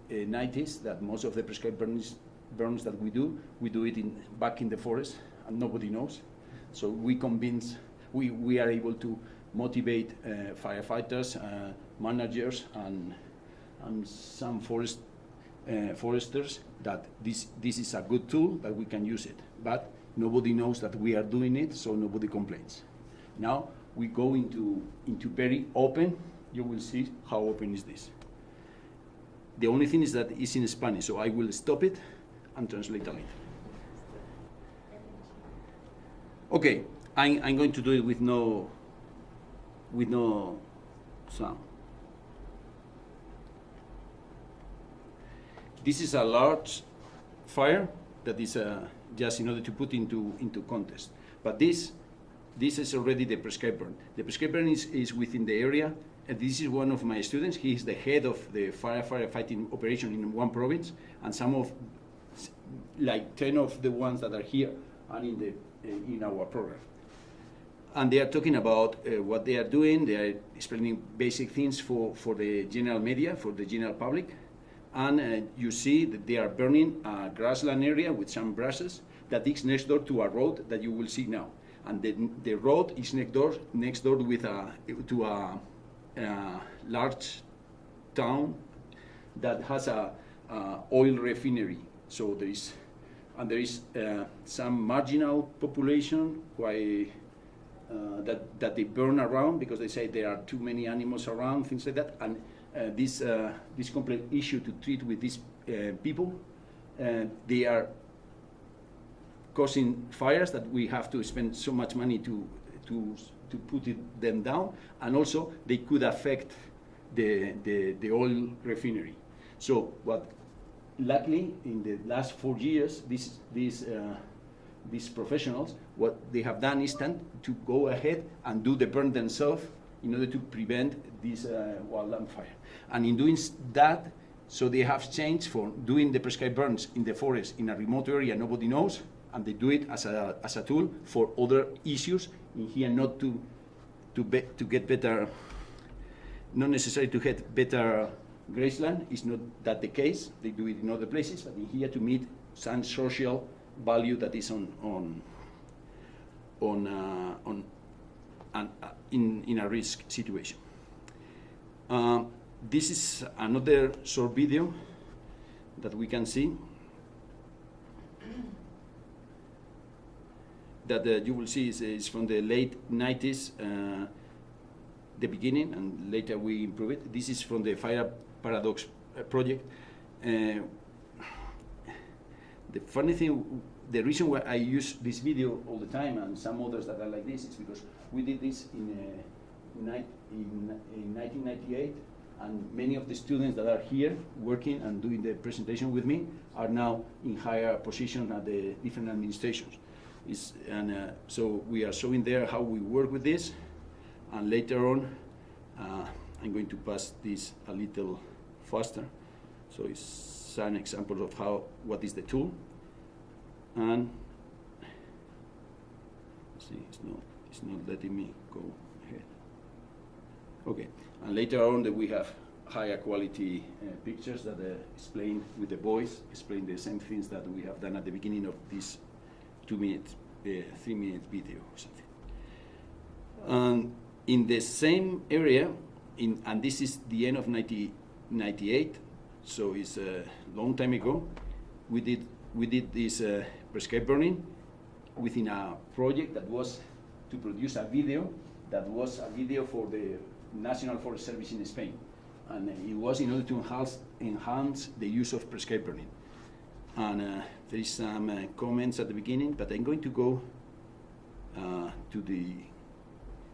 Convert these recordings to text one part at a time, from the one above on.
90s that most of the prescribed burns that we do it back in the forest, and nobody knows. So we are able to motivate firefighters, managers, and some foresters that this is a good tool, that we can use it. But nobody knows that we are doing it, so nobody complains. Now we go into very open. You will see how open is this. The only thing is that it's in Spanish, so I will stop it and translate a little. Okay, I'm going to do it with no sound. This is a large fire that is just in order to put into context. But this is already the prescribed burn. The prescribed burn is within the area, and this is one of my students. He is the head of the firefighting operation in one province, and some of, like 10 of the ones that are here are in our program. And they are talking about what they are doing. They are explaining basic things for the general media, for the general public. And you see that they are burning a grassland area with some brasses that is next door to a road that you will see now. And the road is next door to a large town that has a oil refinery. So there is some marginal population that they burn around because they say there are too many animals around, things like that. And this complete issue to treat with these people, they are causing fires that we have to spend so much money to put them down, and also they could affect the oil refinery. So luckily in the last 4 years, these professionals, what they have done is to go ahead and do the burn themselves in order to prevent this wildland fire. And in doing that, so they have changed from doing the prescribed burns in the forest in a remote area nobody knows, and they do it as a tool for other issues in here, not to get better, not necessarily to get better grassland. It's not that the case. They do it in other places, but in here to meet some social value that is in a risk situation. This is another short video that we can see that you will see is from the late 90s, the beginning, and later we improve it. This is from the Fire Paradox project. The funny thing, the reason why I use this video all the time and some others that are like this is because we did this in 1998, and many of the students that are here working and doing the presentation with me are now in higher positions at the different administrations. So we are showing there how we work with this, and later on I'm going to pass this a little faster. So it's an example of what is the tool. And see, it's not letting me go ahead. Okay, and later on that we have higher quality pictures that explain with the voice, explain the same things that we have done at the beginning of this 3-minute video or something. In the same area, and this is the end of 1998, so it's a long time ago, we did this prescribed burning within a project that was to produce a video that was a video for the National Forest Service in Spain, and it was in order to enhance the use of prescribed burning. And there is some comments at the beginning, but I'm going to go to the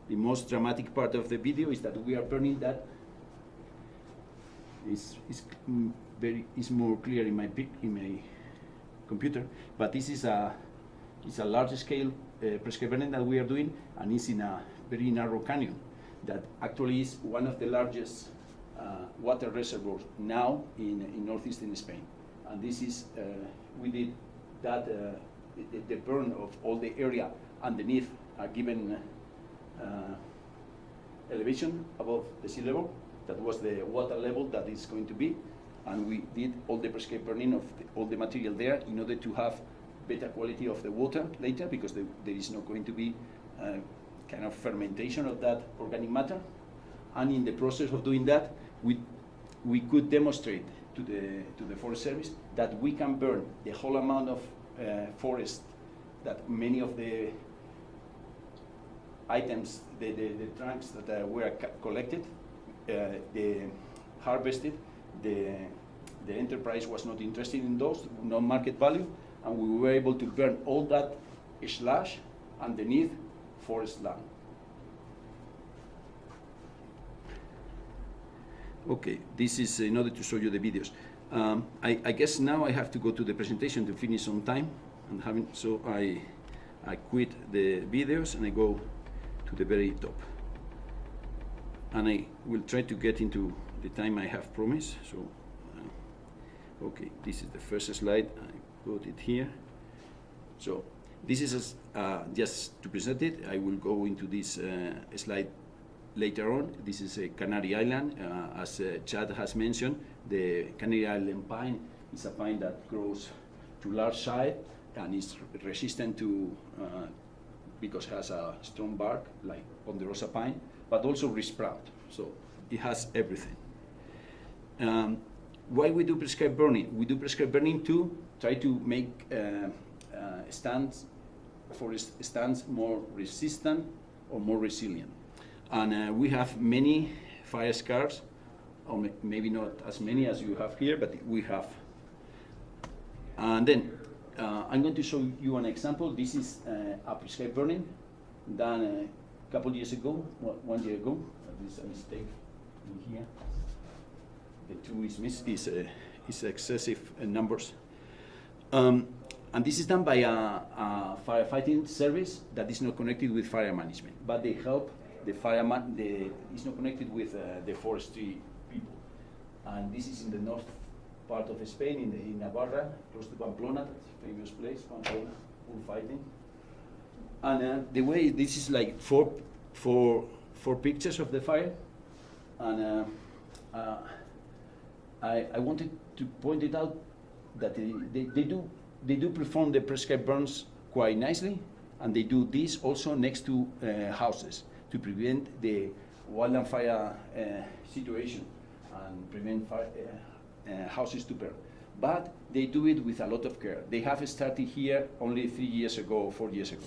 most dramatic part of the video is that we are burning that. It's more clear in my computer, but this is a large scale prescribed burning that we are doing, and it's in a very narrow canyon that actually is one of the largest water reservoirs now in northeastern Spain. And this is, we did that, the burn of all the area underneath a given elevation above the sea level. That was the water level that is going to be. and we did all the prescribed burning of all the material there in order to have better quality of the water later, because there is not going to be kind of fermentation of that organic matter. And in the process of doing that, we could demonstrate to the Forest Service that we can burn the whole amount of forest that many of the items, the trunks that were collected, the harvested, the enterprise was not interested in those, no market value, and we were able to burn all that slash underneath forest land. Okay, this is in order to show you the videos. I guess now I have to go to the presentation to finish on time, and so I quit the videos and I go to the very top. And I will try to get into the time I have promised. So, okay, this is the first slide. I got it here. So this is just to present it. I will go into this slide later on. This is a Canary Island. As Chad has mentioned, the Canary Island pine is a pine that grows to large size and is resistant to, because it has a strong bark like ponderosa pine, but also resprout. So it has everything. Why we do prescribed burning? We do prescribed burning to try to make forest stands more resistant or more resilient. And we have many fire scars, or maybe not as many as you have here, but we have. And then I'm going to show you an example. This is a prescribed burning done a couple years ago, 1 year ago. There's a mistake in here. The 2 is excessive numbers. And this is done by a firefighting service that is not connected with fire management, but they help the fireman. It's not connected with the forestry people. And this is in the north part of Spain, in Navarra, close to Pamplona, that's a famous place, Pamplona, bullfighting. And the way, this is like four pictures of the fire. And I wanted to point it out that they do perform the prescribed burns quite nicely, and they do this also next to houses to prevent the wildland fire situation and prevent houses to burn. But they do it with a lot of care. They have started here only 3 years ago or 4 years ago.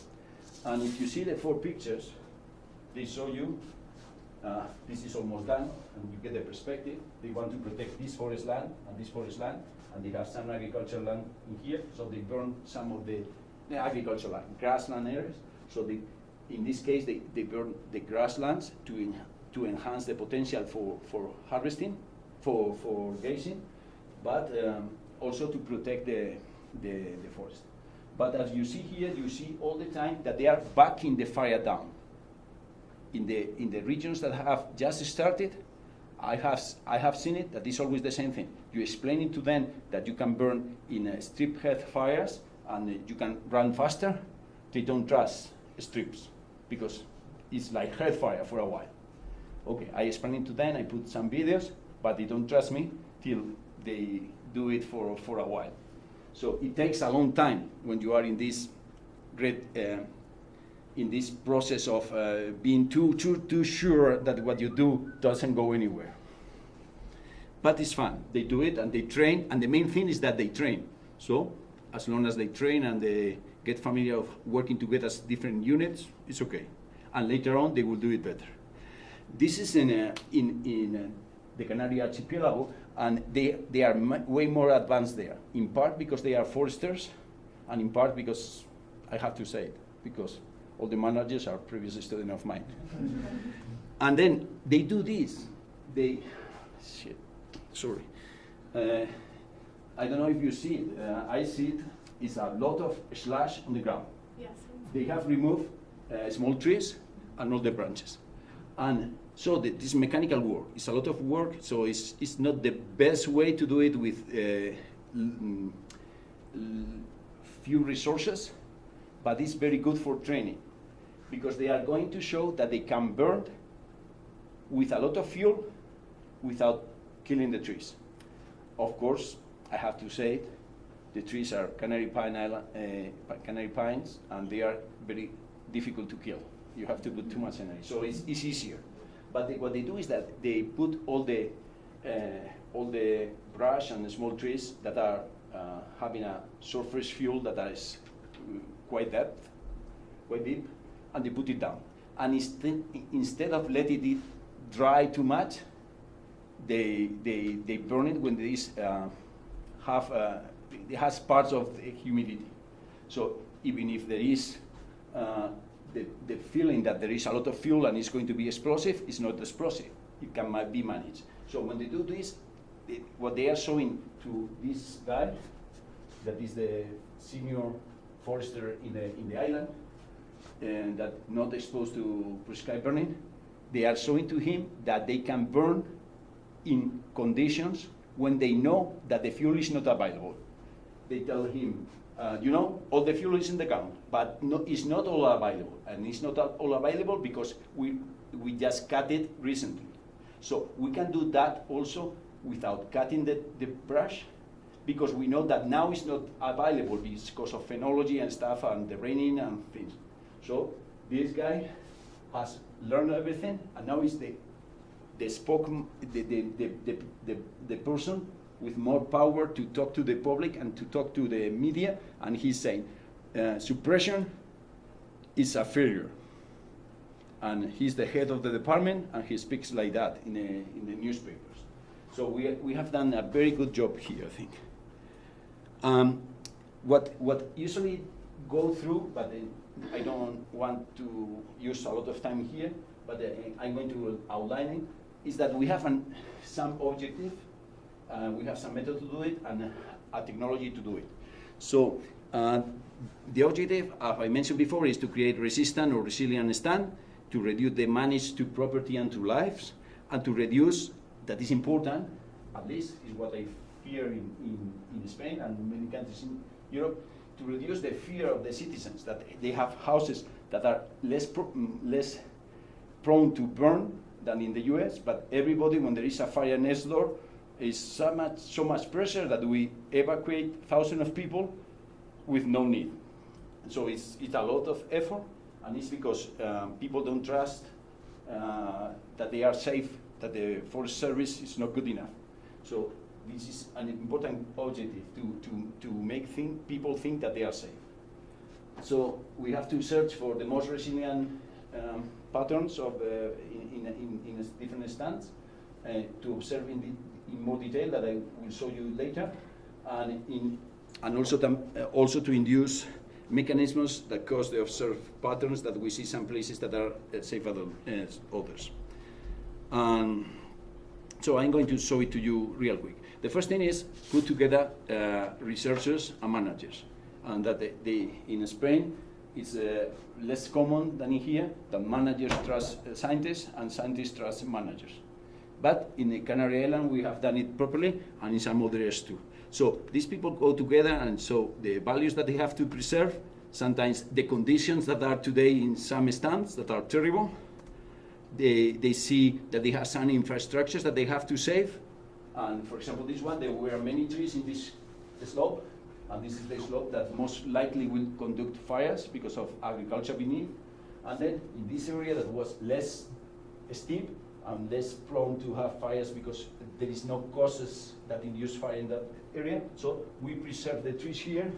And if you see the 4 pictures, they show you this is almost done, and you get the perspective. They want to protect this forest land and this forest land, and they have some agricultural land in here, so they burn some of the agricultural land, grassland areas. So in this case, they burn the grasslands to enhance the potential for harvesting, for grazing, but also to protect the forest. But as you see here, you see all the time that they are backing the fire down. In the regions that have just started, I have seen it, that is always the same thing. You explain it to them that you can burn in strip head fires and you can run faster. They don't trust strips because it's like head fire for a while. Okay, I explain it to them, I put some videos, but they don't trust me till they do it for a while. So it takes a long time when you are in this in this process of being too sure that what you do doesn't go anywhere. But it's fun. They do it and they train, and the main thing is that they train. So as long as they train and they get familiar of working together as different units, it's okay. And later on, they will do it better. This is in the Canary Archipelago, and they are way more advanced there, in part because they are foresters, and in part because, I have to say it, because all the managers are previous students of mine. And then they do this. I don't know if you see it. I see it. It's a lot of slash on the ground. Yes. They have removed small trees and all the branches. And so this mechanical work, it's a lot of work, so it's not the best way to do it with few resources, but it's very good for training, because they are going to show that they can burn with a lot of fuel without killing the trees. of course, I have to say it, the trees are canary pines, and they are very difficult to kill. You have to put too much energy, so it's easier. But what they do is that they put all the brush and the small trees that are having a surface fuel that is quite deep, and they put it down. And instead of letting it dry too much, they burn it when it has parts of the humidity. So even if there is the feeling that there is a lot of fuel and it's going to be explosive, it's not explosive. It can be managed. So when they do this, what they are showing to this guy, that is the senior forester in the island, and that not exposed to prescribed burning, they are showing to him that they can burn in conditions when they know that the fuel is not available. They tell him, all the fuel is in the ground, but it's not all available. And it's not all available because we just cut it recently. So we can do that also without cutting the brush, because we know that now it's not available because of phenology and stuff and the raining and things. So this guy has learned everything, and now is the person with more power to talk to the public and to talk to the media, and he's saying suppression is a failure. And he's the head of the department, and he speaks like that in the newspapers. So we have done a very good job here, I think. What usually go through, but I don't want to use a lot of time here, but I'm going to outline it, is that we have some objective, we have some method to do it, and a technology to do it. So the objective, as I mentioned before, is to create resistant or resilient stand, to reduce damage to property and to lives, and to reduce, that is important, at least is what I fear in Spain and many countries in Europe, to reduce the fear of the citizens, that they have houses that are less prone to burn than in the US, but everybody, when there is a fire next door, is so much pressure that we evacuate thousands of people with no need. So it's a lot of effort, and it's because people don't trust that they are safe, that the Forest Service is not good enough. So this is an important objective, to make people think that they are safe. So we have to search for the most resilient patterns of in different stands to observe in more detail that I will show you later, and also to induce mechanisms that cause the observed patterns that we see some places that are safer than others. So I'm going to show it to you real quick. The first thing is put together researchers and managers, and that in Spain it's less common than in here, that managers trust scientists and scientists trust managers. But in the Canary Island we have done it properly, and in some other areas too. So these people go together, and so the values that they have to preserve, sometimes the conditions that are today in some stands that are terrible, they see that they have some infrastructures that they have to save. And for example, this one, there were many trees in this slope, and this is the slope that most likely will conduct fires because of agriculture beneath. And then in this area that was less steep and less prone to have fires because there is no causes that induce fire in that area. So we preserve the trees here,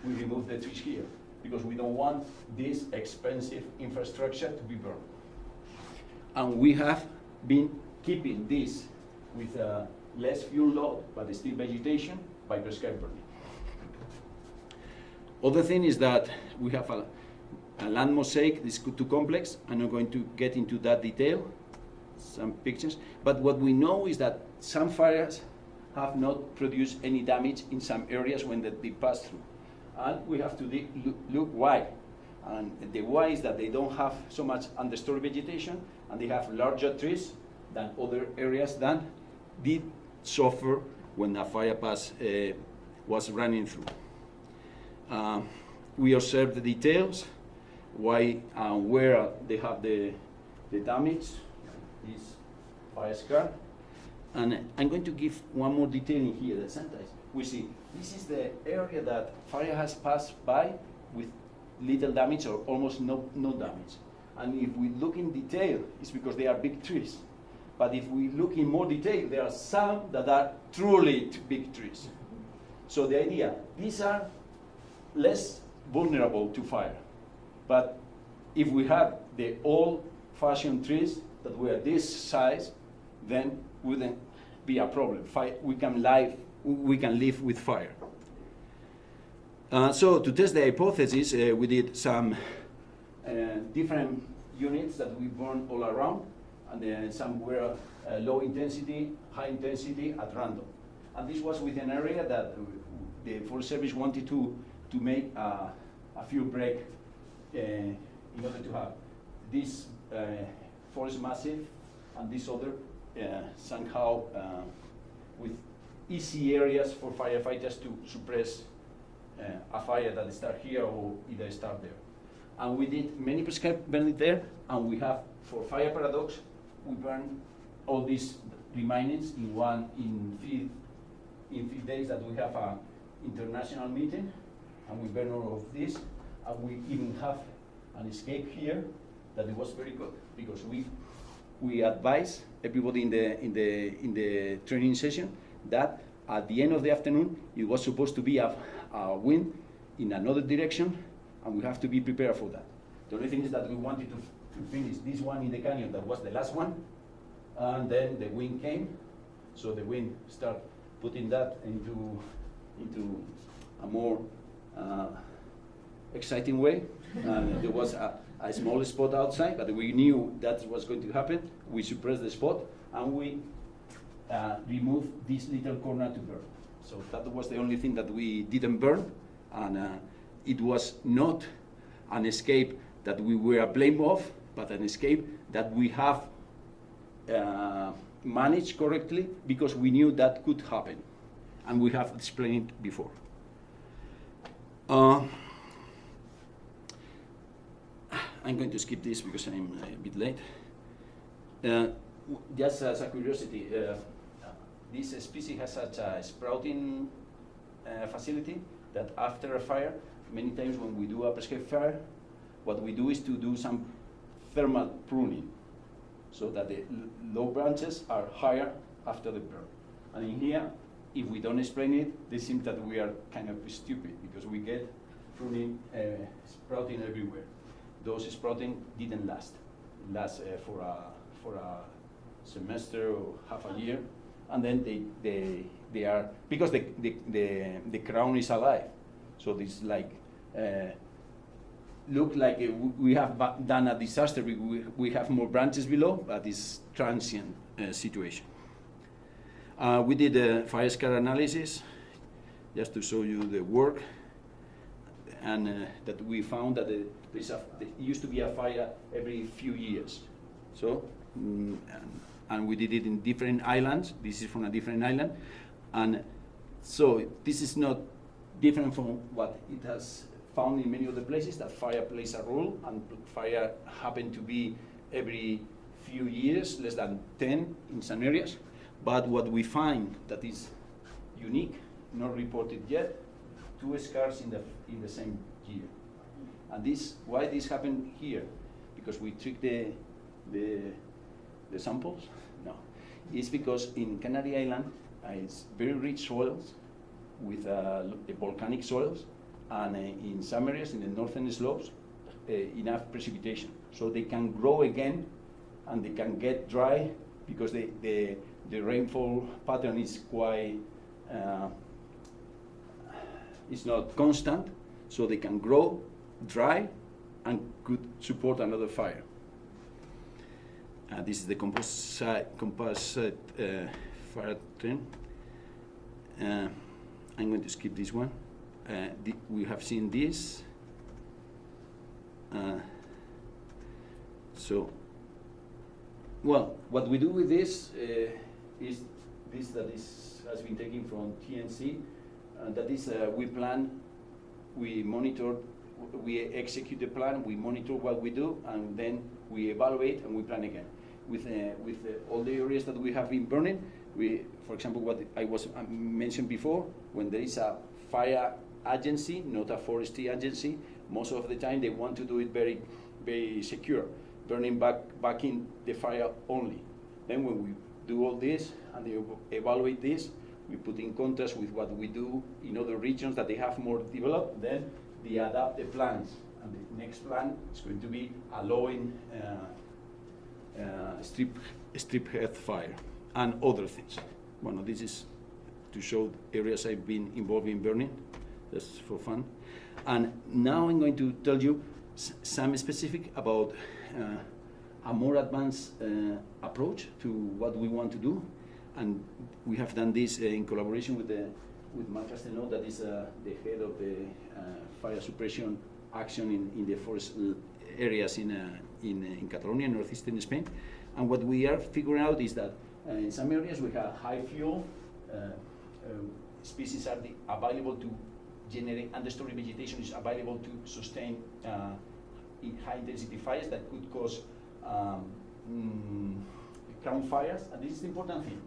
we remove the trees here, because we don't want this expensive infrastructure to be burned. And we have been keeping this with less fuel load, but still vegetation, by prescribed burning. Other thing is that we have a land mosaic. This is too complex. I'm not going to get into that detail, some pictures. But what we know is that some fires have not produced any damage in some areas when they pass through. And we have to look why. And the why is that they don't have so much understory vegetation, and they have larger trees than other areas that did suffer when the fire pass was running through. We observe the details, why and where they have the damage, this fire scar. And I'm going to give one more detail in here that sometimes we see this is the area that fire has passed by with little damage or almost no damage. And if we look in detail, it's because they are big trees. But if we look in more detail, there are some that are truly big trees. So the idea, these are less vulnerable to fire. But if we had the old-fashioned trees that were this size, then wouldn't be a problem. We can live with fire. So to test the hypothesis, we did some different units that we burned all around, and then some were low intensity, high intensity at random. And this was with an area that the Forest Service wanted to make a fuel break in order to have this forest massive and this other somehow with easy areas for firefighters to suppress a fire that start here or either start there. And we did many prescribed burning there, and we have, for fire paradox, we burn all these remainings in 3 days that we have an international meeting, and we burn all of this, and we even have an escape here that it was very good because we advise everybody in the training session that at the end of the afternoon it was supposed to be a wind in another direction, and we have to be prepared for that. The only thing is that we wanted to finish this one in the canyon that was the last one, and then the wind came, so the wind started putting that into a more exciting way. And there was a small spot outside, but we knew that was going to happen. We suppressed the spot, and we removed this little corner to burn. So that was the only thing that we didn't burn, and it was not an escape that we were blamed of, but an escape that we have managed correctly because we knew that could happen, and we have explained it before. I'm going to skip this because I'm a bit late. Just as a curiosity, this species has such a sprouting facility that after a fire, many times when we do a prescribed fire, what we do is to do some thermal pruning so that the low branches are higher after the burn. And in here, if we don't explain it, they seem that we are kind of stupid because we get pruning sprouting everywhere. Those sprouting didn't last for a semester or half a year, and then they are, because the crown is alive, so this like look like we have done a disaster. We have more branches below, but it's transient situation. We did a fire scar analysis just to show you the work, and that we found that there used to be a fire every few years. So, and we did it in different islands. This is from a different island, and so this is not different from what it has found in many other places, that fire plays a role, and fire happen to be every few years, less than 10 in some areas. But what we find that is unique, not reported yet, 2 scars in the same year. And why this happened here? Because we took the samples? No. It's because in Canary Island, it's very rich soils with volcanic soils, and in some areas in the northern slopes, enough precipitation. So they can grow again, and they can get dry because the rainfall pattern is quite, it's not constant, so they can grow, dry, and could support another fire. This is the composite fire trend. I'm going to skip this one. We have seen this. So, well, what we do with this is this that has been taken from TNC. That is, we plan, we monitor, we execute the plan, we monitor what we do, and then we evaluate and we plan again. With all the areas that we have been burning, For example, what I was mentioned before, when there is a fire agency, not a forestry agency, most of the time they want to do it very, very secure, burning back in the fire only. Then when we do all this and they evaluate this, we put in contrast with what we do in other regions that they have more developed, then they adapt the plans. And the next plan is going to be allowing strip head fire and other things. Well, this is to show areas I've been involved in burning, just for fun. And now I'm going to tell you some specific about a more advanced approach to what we want to do. And we have done this in collaboration with Marc Castelló, that is the head of the fire suppression action in the forest areas in Catalonia, northeastern Spain. And what we are figuring out is that in some areas we have high fuel, species are available to generate, understory vegetation is available to sustain high intensity fires that could cause crown fires. And this is the important thing,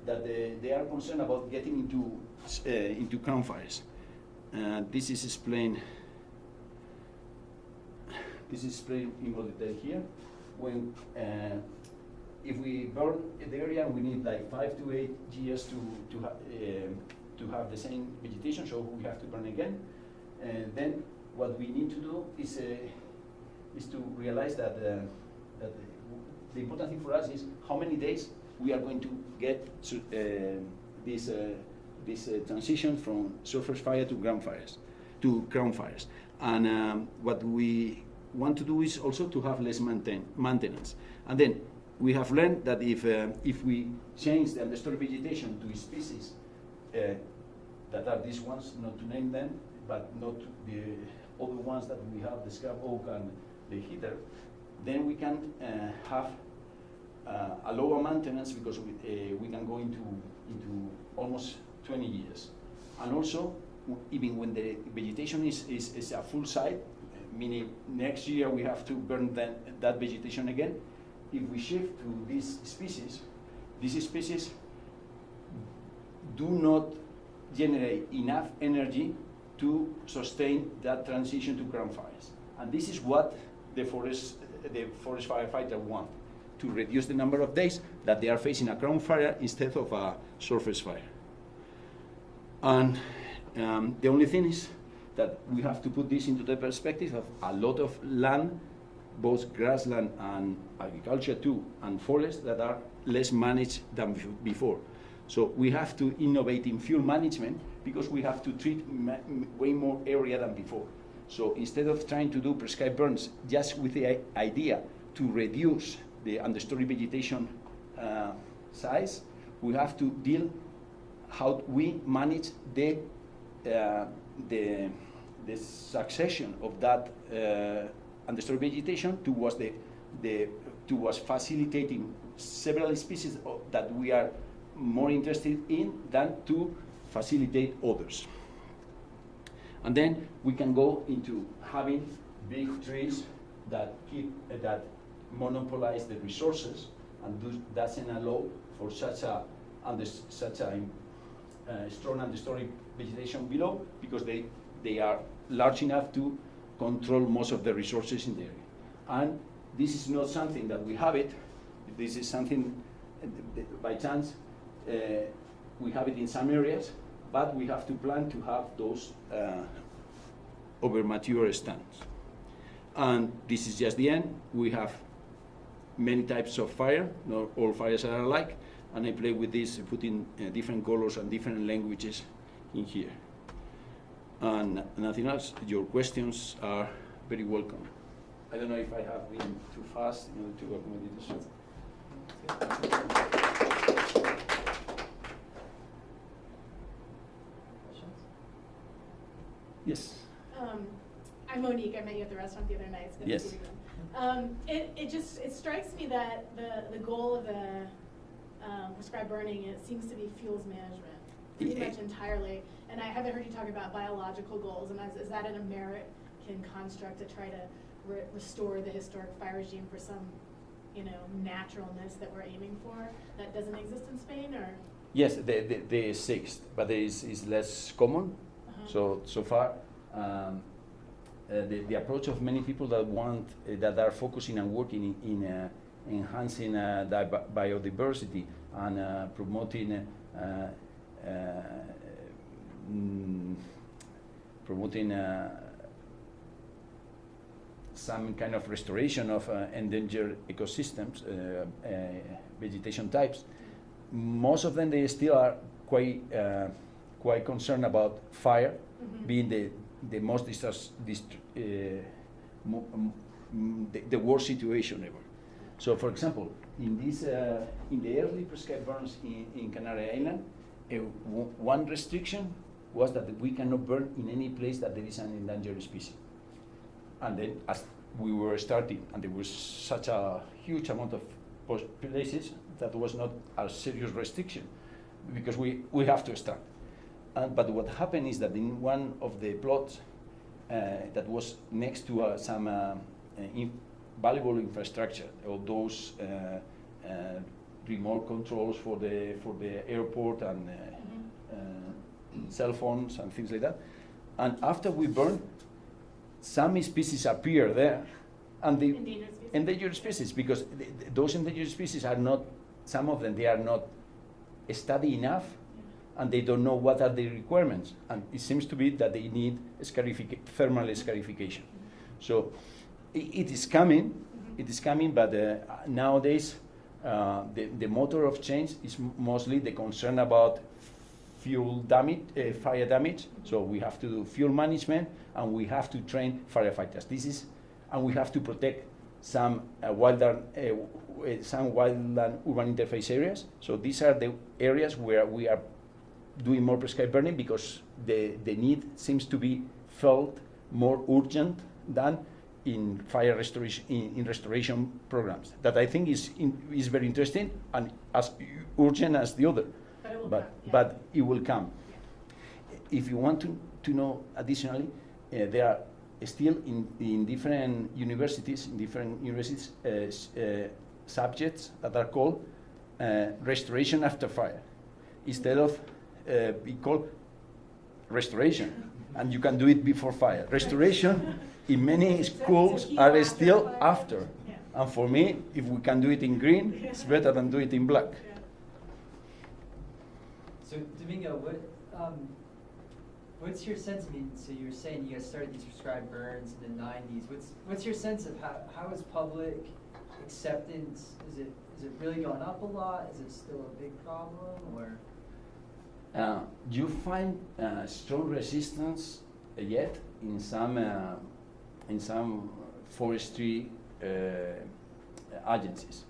that they are concerned about getting into crown fires. This is explained in more detail here. When if we burn the area, we need like 5 to 8 years to have the same vegetation, so we have to burn again. Then what we need to do is to realize that the important thing for us is how many days we are going to get this transition from surface fire to ground fires, to crown fires. And what we want to do is also to have less maintenance. And then we have learned that if we change the understory vegetation to species that are these ones, not to name them, but not the other ones that we have, the scrap oak and the heather, then we can have a lower maintenance, because we can go into almost 20 years. And also, even when the vegetation is a full site, meaning next year we have to burn that vegetation again, if we shift to these species do not generate enough energy to sustain that transition to crown fires. And this is what the forest firefighter want, to reduce the number of days that they are facing a crown fire instead of a surface fire. And the only thing is that we have to put this into the perspective of a lot of land, both grassland and agriculture too, and forests that are less managed than before. So we have to innovate in fuel management, because we have to treat way more area than before. So instead of trying to do prescribed burns just with the idea to reduce the understory vegetation size, we have to deal how we manage the succession of that understory vegetation towards facilitating several species that we are more interested in than to facilitate others. And then we can go into having big trees that monopolize the resources, and doesn't allow for such a strong understory vegetation below, because they are large enough to control most of the resources in the area. And this is not something that we have it. This is something by chance we have it in some areas, but we have to plan to have those over mature stands. And this is just the end. We have many types of fire. Not all fires are alike. And I play with this, putting different colors and different languages in here. And nothing else. Your questions are very welcome. I don't know if I have been too fast in order to accommodate the show. Yes. I'm Monique. I met you at the restaurant the other night. It's good yes. to see you. It strikes me that the goal of the prescribed burning, it seems to be fuels management pretty much entirely. And I haven't heard you talk about biological goals. And is that an American construct to try to restore the historic fire regime for some naturalness that we're aiming for that doesn't exist in Spain, or? Yes, the sixth, but is less common. So far, the approach of many people that are focusing and working in enhancing biodiversity and promoting some kind of restoration of endangered ecosystems, vegetation types. Most of them, they still are quite concerned about fire being the most the worst situation ever. So, for example, in the early prescribed burns in Canary Island, one restriction was that we cannot burn in any place that there is an endangered species. And then, as we were starting, and there was such a huge amount of places, that was not a serious restriction, because we have to start. But what happened is that in one of the plots that was next to some valuable infrastructure, all those remote controls for the airport and cell phones and things like that. And after we burn, some species appear there, and the endangered species, because those endangered species are not, some of them, they are not studied enough, and they don't know what are the requirements. And it seems to be that they need thermal escarification. So it is coming, but nowadays the motor of change is mostly the concern about fuel damage, fire damage. So we have to do fuel management, and we have to train firefighters. And we have to protect some wildland urban interface areas. So these are the areas where we are doing more prescribed burning, because the need seems to be felt more urgent than in fire restoration, in restoration programs. That I think is very interesting and as urgent as the other. But it will come. Yeah. If you want to know additionally, there are still in different universities, subjects that are called restoration after fire, instead of be called restoration, and you can do it before fire. Restoration in many schools are still after. Yeah. And for me, if we can do it in green, it's better than do it in black. Yeah. So Domingo, what's your sense? I mean, so you were saying you guys started these prescribed burns in the 90s. What's your sense of how is public acceptance? Is it really going up a lot? Is it still a big problem, or? You find strong resistance yet in some forestry agencies,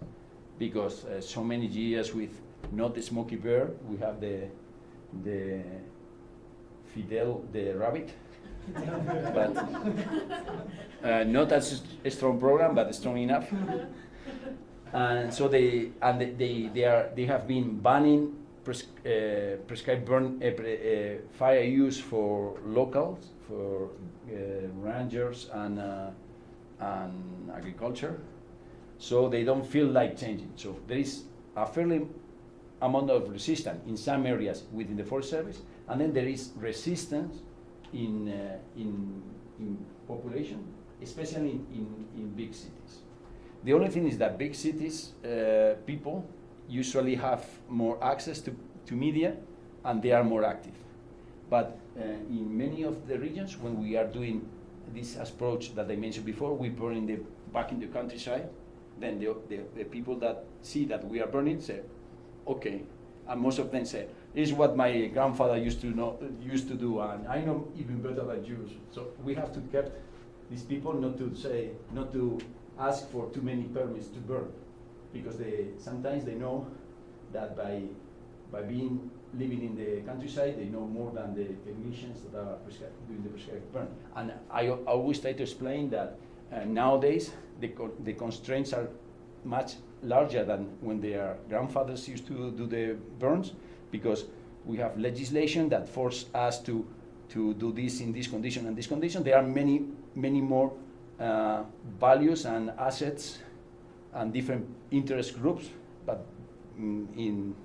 because so many years with not the smoky bear, we have the Fidel the rabbit, but not as a strong program, but strong enough. And so they have been banning prescribed burn fire use for locals, for rangers and agriculture. So they don't feel like changing. So there is a fairly amount of resistance in some areas within the Forest Service, and then there is resistance in population, especially in big cities. The only thing is that big cities people usually have more access to media, and they are more active. But in many of the regions, when we are doing this approach that I mentioned before, we burn back in the countryside, then the people that see that we are burning say, okay, and most of them say, this is what my grandfather used to do, and I know even better than you. So we have to keep these people not to ask for too many permits to burn, because sometimes they know that by living in the countryside, they know more than the technicians that are doing the prescribed burn. And I always try to explain that nowadays the constraints are much larger than when their grandfathers used to do the burns, because we have legislation that force us to do this in this condition and this condition. There are many more values and assets and different interest groups, but in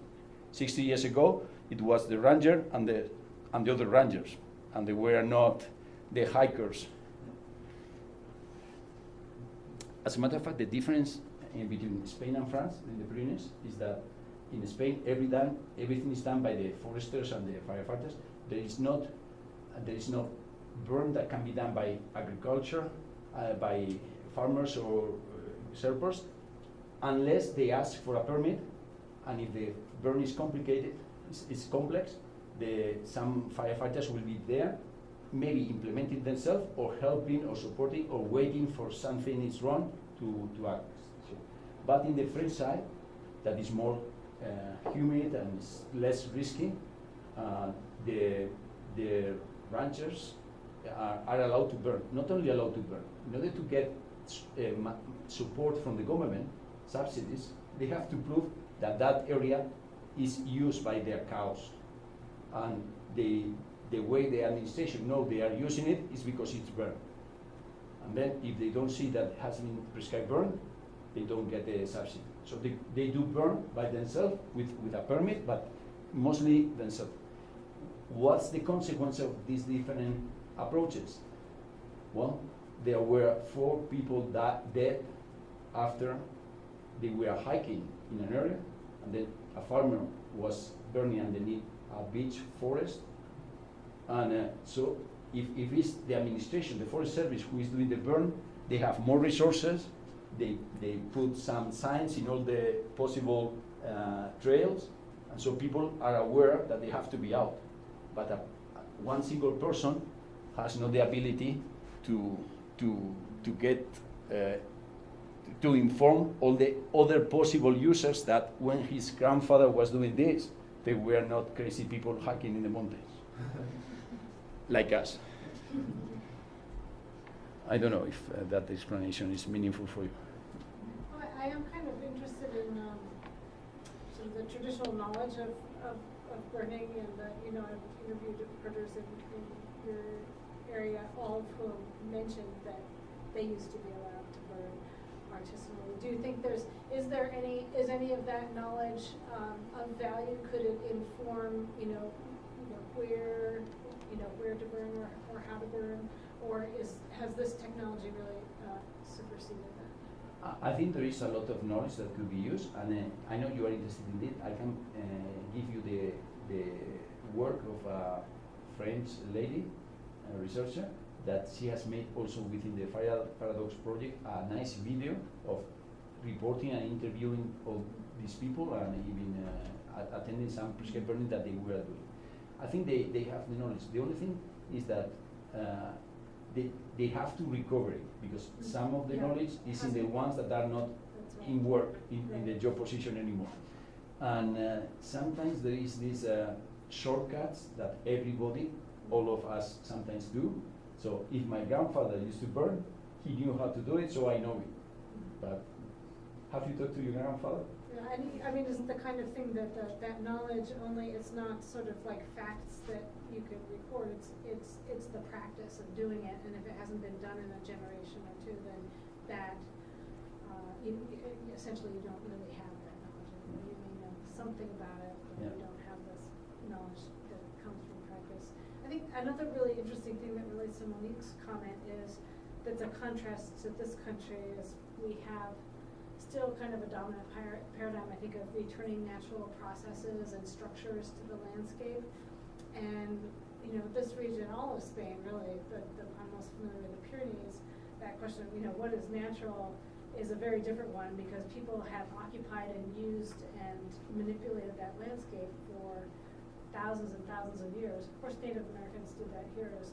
60 years ago, it was the ranger and the other rangers, and they were not the hikers. As a matter of fact, the difference between Spain and France in the Pyrenees is that in Spain, everything is done by the foresters and the firefighters. There is not burn that can be done by agriculture, by farmers or servers, unless they ask for a permit. And if the burn is complicated, it's complex, some firefighters will be there, maybe implementing themselves or helping or supporting or waiting for something is wrong to act. So, but in the French side, that is more humid and it's less risky, the ranchers are allowed to burn. Not only allowed to burn, in order to get support from the government, subsidies, they have to prove that that area is used by their cows. And the way the administration know they are using it is because it's burned. And then if they don't see that has been prescribed burn, they don't get the subsidy. So they do burn by themselves with a permit, but mostly themselves. What's the consequence of these different approaches? Well, there were 4 people dead after they were hiking in an area, and then a farmer was burning underneath a beech forest. And so if it's the administration, the Forest Service who is doing the burn, they have more resources, they put some signs in all the possible trails, and so people are aware that they have to be out. But one single person has not the ability to get to inform all the other possible users that when his grandfather was doing this, they were not crazy people hiking in the mountains, like us. I don't know if that explanation is meaningful for you. Well, I am kind of interested in sort of the traditional knowledge of burning, and I've interviewed birders in your area, all of whom mentioned that they used to be allowed to burn artisanally. Do you think is any of that knowledge of value? Could it inform, where to burn or how to burn, or has this technology really superseded that? I think there is a lot of knowledge that could be used, and I know you are interested in it. I can give you the work of a French lady, a researcher, that she has made also within the Fire Paradox project a nice video of reporting and interviewing all these people and even attending some prescribed burning that they were doing. I think they have the knowledge. The only thing is that they have to recover it, because some of the knowledge is in the ones that are not in work, in the job position anymore. And sometimes there is these shortcuts that everybody, all of us sometimes do. So if my grandfather used to burn, he knew how to do it, so I know it. But have you talked to your grandfather? Yeah, I mean, it's the kind of thing that that knowledge only, it's not sort of like facts that you can record. It's the practice of doing it, and if it hasn't been done in a generation or two, then that essentially you don't really have that knowledge. You may know something about it, but you don't have this knowledge that comes from practice. I think another really interesting thing that relates to Monique's comment is that's a contrast to this country is we have still kind of a dominant paradigm, I think, of returning natural processes and structures to the landscape. And, this region, all of Spain, really, I'm most familiar with the Pyrenees, that question of, what is natural is a very different one, because people have occupied and used and manipulated that landscape for thousands and thousands of years. Of course, Native Americans did that here as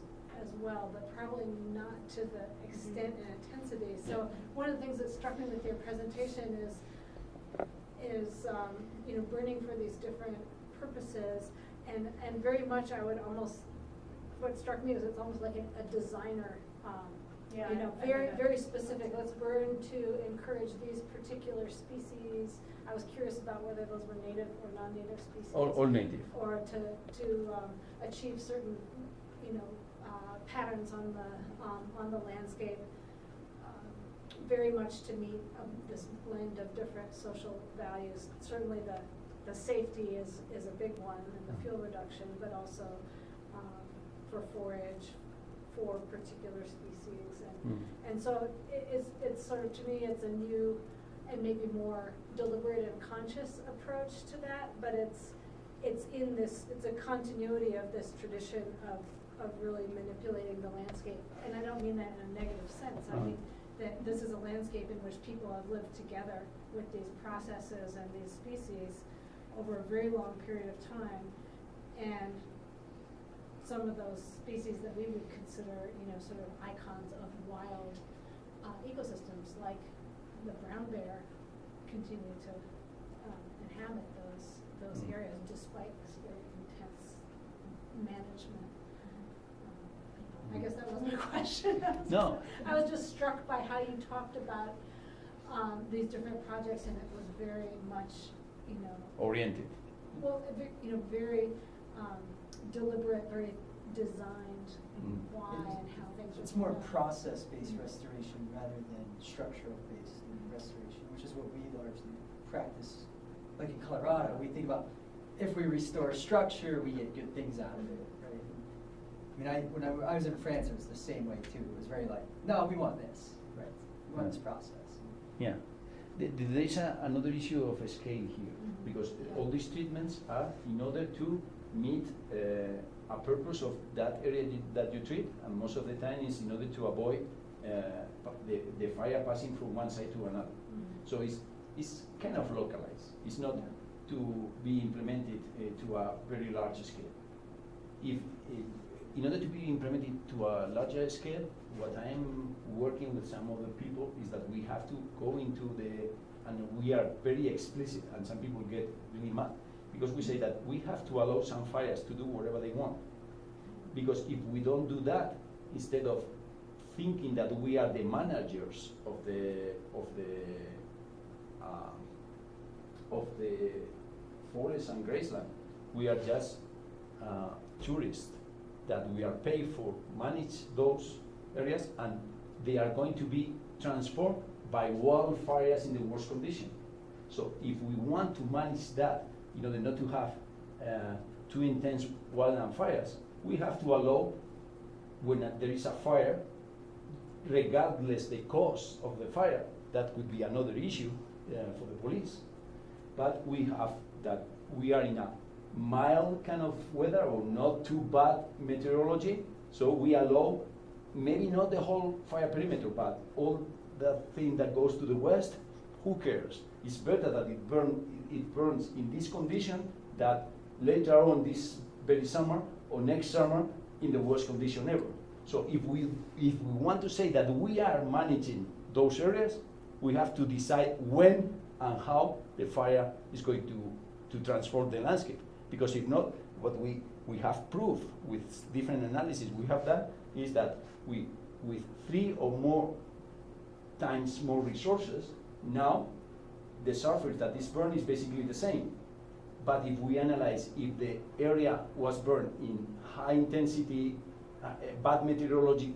well, but probably not to the extent and intensity. So one of the things that struck me with your presentation is burning for these different purposes, and very much I would almost, what struck me is it's almost like a designer, very specific. Let's burn to encourage these particular species. I was curious about whether those were native or non-native species. All native. Or to achieve certain, patterns on the landscape. very much to meet this blend of different social values. Certainly the safety is a big one, and the fuel reduction, but also for forage, for particular species. And so it's sort of, to me, it's a new and maybe more deliberate and conscious approach to that, but it's a continuity of this tradition of really manipulating the landscape. And I don't mean that in a negative sense. I mean that this is a landscape in which people have lived together with these processes and these species over a very long period of time. And some of those species that we would consider, sort of icons of wild ecosystems, like the brown bear, continue to inhabit those areas despite this very intense management. I guess that wasn't a question. No. I was just struck by how you talked about these different projects, and it was very much, Oriented. well, very deliberate, very designed why and how things are. It's more done. process-based restoration rather than structural-based restoration, which is what we largely practice. Like in Colorado, we think about if we restore structure, we get good things out of it, right? I mean, when I was in France, it was the same way too. It was very like, no, we want this, right? We want this process. Yeah. There is another issue of scale here, because all these treatments are in order to meet a purpose of that area that you treat, and most of the time is in order to avoid the fire passing from one side to another. So it's kind of localized. It's not to be implemented to a very large scale. In order to be implemented to a larger scale, what I am working with some other people is that we have to go into and we are very explicit, and some people get really mad, because we say that we have to allow some fires to do whatever they want. Because if we don't do that, instead of thinking that we are the managers of the forest and grassland, we are just tourists that we are paid for manage those areas, and they are going to be transformed by wildfires in the worst condition. So if we want to manage that, in order not to have too intense wildland fires, we have to allow, when there is a fire, regardless the cause of the fire, that could be another issue for the police. But we have that we are in a mild kind of weather, or not too bad meteorology, so we allow maybe not the whole fire perimeter, but all that thing that goes to the west. Who cares? It's better that it burns in this condition that later on this very summer or next summer in the worst condition ever. So if we want to say that we are managing those areas, we have to decide when and how the fire is going to transform the landscape. Because if not, what we have proved with different analysis we have done is that with 3 or more times more resources, now the surface that is burned is basically the same. But if we analyze if the area was burned in high intensity, bad meteorology,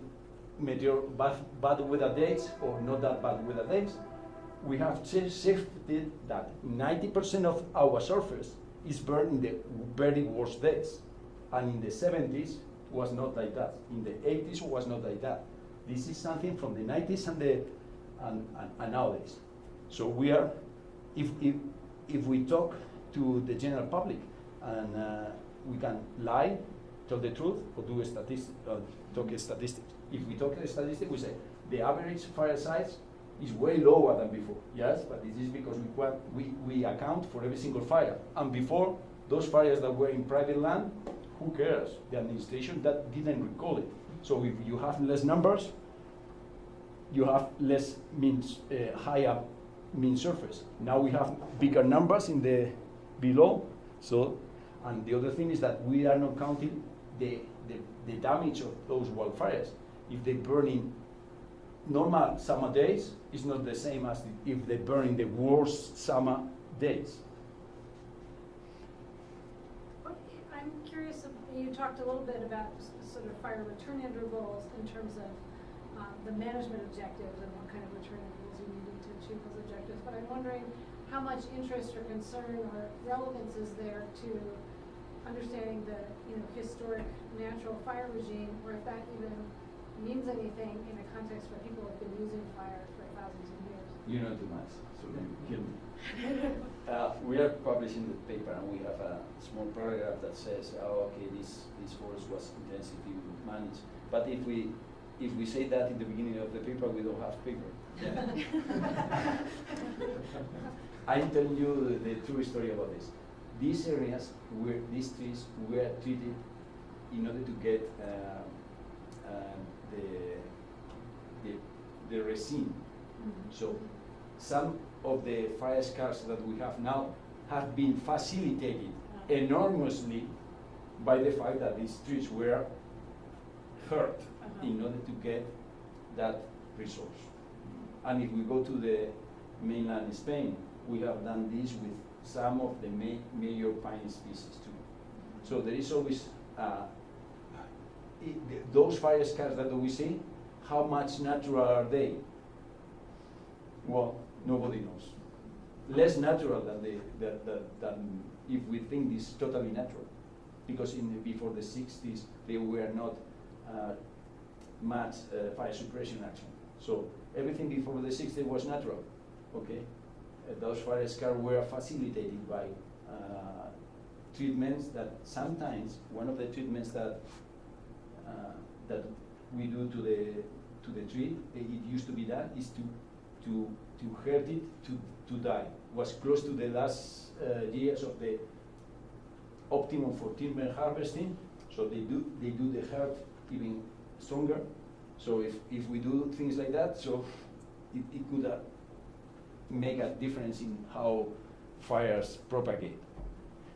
bad weather days, or not that bad weather days, we have shifted that 90% of our surface is burned in the very worst days. And in the 70s was not like that. In the 80s was not like that. This is something from the 90s and nowadays. So we are, if we talk to the general public, and we can lie, tell the truth, or do a talk statistics. If we talk a statistic, we say the average fire size is way lower than before. Yes, but this is because we account for every single fire. And before, those fires that were in private land, who cares? The administration that didn't recall it. So if you have less numbers, you have less higher mean surface. Now we have bigger numbers in the below. So, and the other thing is that we are not counting the damage of those wildfires. If they burn in normal summer days, it's not the same as if they burn in the worst summer days. I'm curious, you talked a little bit about sort of fire return intervals in terms of the management objectives and what kind of return goals you needed to achieve those objectives. But I'm wondering how much interest or concern or relevance is there to understanding the historic natural fire regime, or if that even means anything in a context where people have been using fire for thousands of years. You know too much, so you kill me. We are publishing the paper, and we have a small paragraph that says, "Oh, okay, this forest was intensively managed." But if we say that in the beginning of the paper, we don't have paper. I'm telling you the true story about this. These areas, these trees were treated in order to get the resin. So some of the fire scars that we have now have been facilitated enormously by the fact that these trees were hurt in order to get that resource. And if we go to the mainland Spain, we have done this with some of the major pine species too. So there is always those fire scars that we see, how much natural are they? Well, nobody knows. Less natural than if we think this is totally natural. Because before the 60s, they were not much fire suppression action. So everything before the 60s was natural, okay? Those fire scars were facilitated by treatments that sometimes, one of the treatments that we do to the tree, it used to be done, is to hurt it to die. Was close to the last years of the optimum for timber harvesting, so they do the hurt even stronger. So if we do things like that, so it could make a difference in how fires propagate.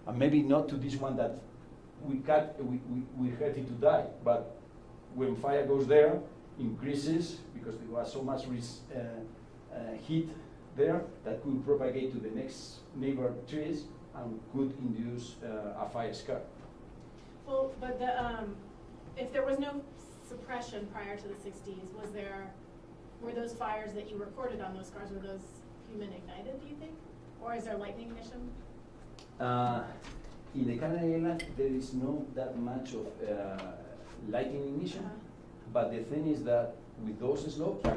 And maybe not to this one that we hurt it to die, but when fire goes there, increases because there was so much heat there that could propagate to the next neighbor trees and could induce a fire scar. Well, but if there was no suppression prior to the 60s, were those fires that you recorded on those scars, were those human ignited, do you think? Or is there lightning emission? In the Canary Islands, there is not that much of lightning emission, but the thing is that with those slopes,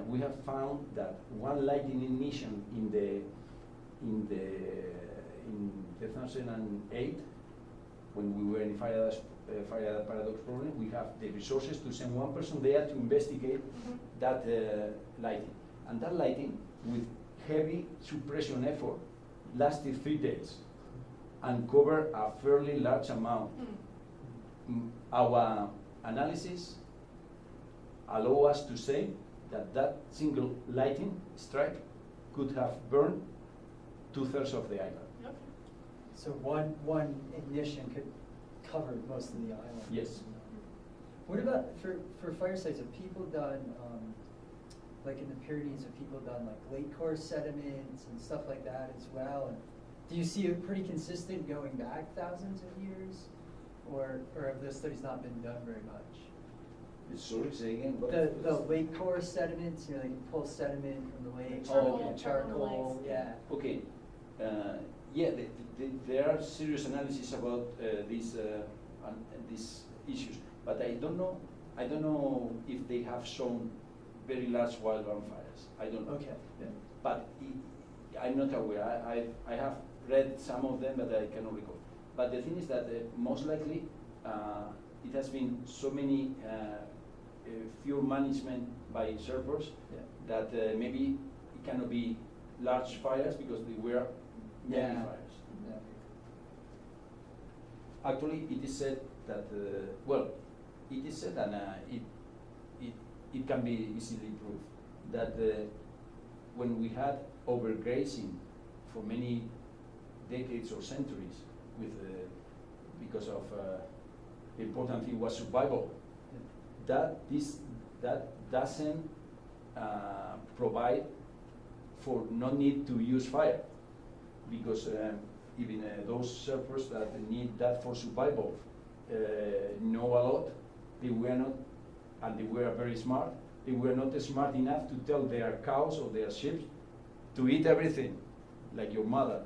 we have found that one lightning emission in 2008, when we were in fire paradox problem, we have the resources to send one person there to investigate that lighting. And that lighting, with heavy suppression effort, lasted 3 days and covered a fairly large amount. Our analysis allow us to say that single lighting strike could have burned 2/3 of the island. Okay. So one ignition could cover most of the island. Yes. What about for fire sites? Have people done like in the Pyrenees? Have people done like lake core sediments and stuff like that as well? And do you see it pretty consistent going back thousands of years, or have those studies not been done very much? Sorry, say again. The lake core sediments, you pull sediment from the lake. Charcoal, charcoal, lakes. yeah. Okay. There are serious analysis about these issues, but I don't know if they have shown very large wildland fires. I don't know. Okay. Yeah. But I'm not aware. I have read some of them, but I cannot recall. But the thing is that most likely it has been so many fuel management by surfers that maybe it cannot be large fires because they were many fires. Yeah. Actually, it is said that it is said, and it can be easily proved that when we had overgrazing for many decades or centuries, because of the important thing was survival, that doesn't provide for no need to use fire, because even those surfers that need that for survival know a lot. They were not and they were very smart, they were not smart enough to tell their cows or their sheep to eat everything, like your mother.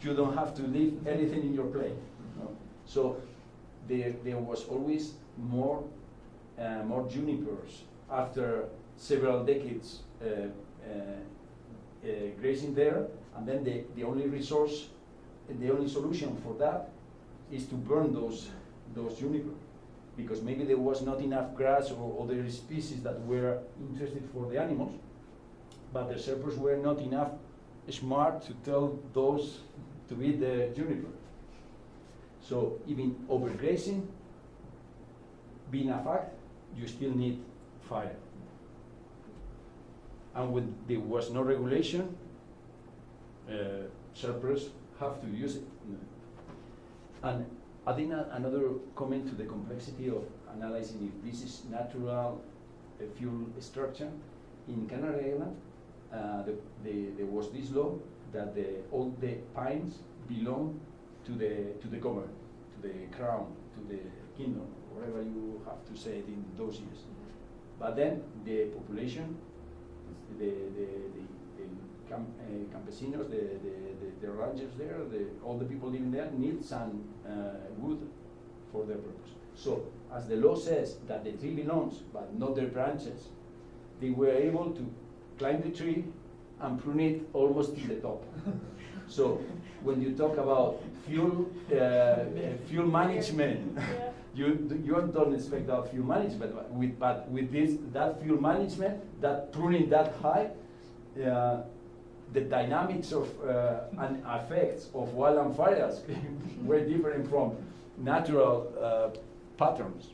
You don't have to leave anything in your plate. No? So there was always more junipers after several decades grazing there, and then the only resource, the only solution for that is to burn those juniper, because maybe there was not enough grass or other species that were interested for the animals, but the shepherds were not enough smart to tell those to eat the juniper. So even overgrazing being a fact, you still need fire. And when there was no regulation, shepherds have to use it. And adding another comment to the complexity of analyzing if this is natural fuel structure, in Canary Island, there was this law that all the pines belong to the government, to the crown, to the kingdom, whatever you have to say it in those years. But then the population, the campesinos, the ranchers there, all the people living there need some wood for their purpose. So, as the law says that the tree belongs, but not the branches, they were able to climb the tree and prune it almost to the top. So, when you talk about fuel management, you don't expect that fuel management, but with that fuel management, that pruning that high, the dynamics of and effects of wildland fires were different from natural patterns.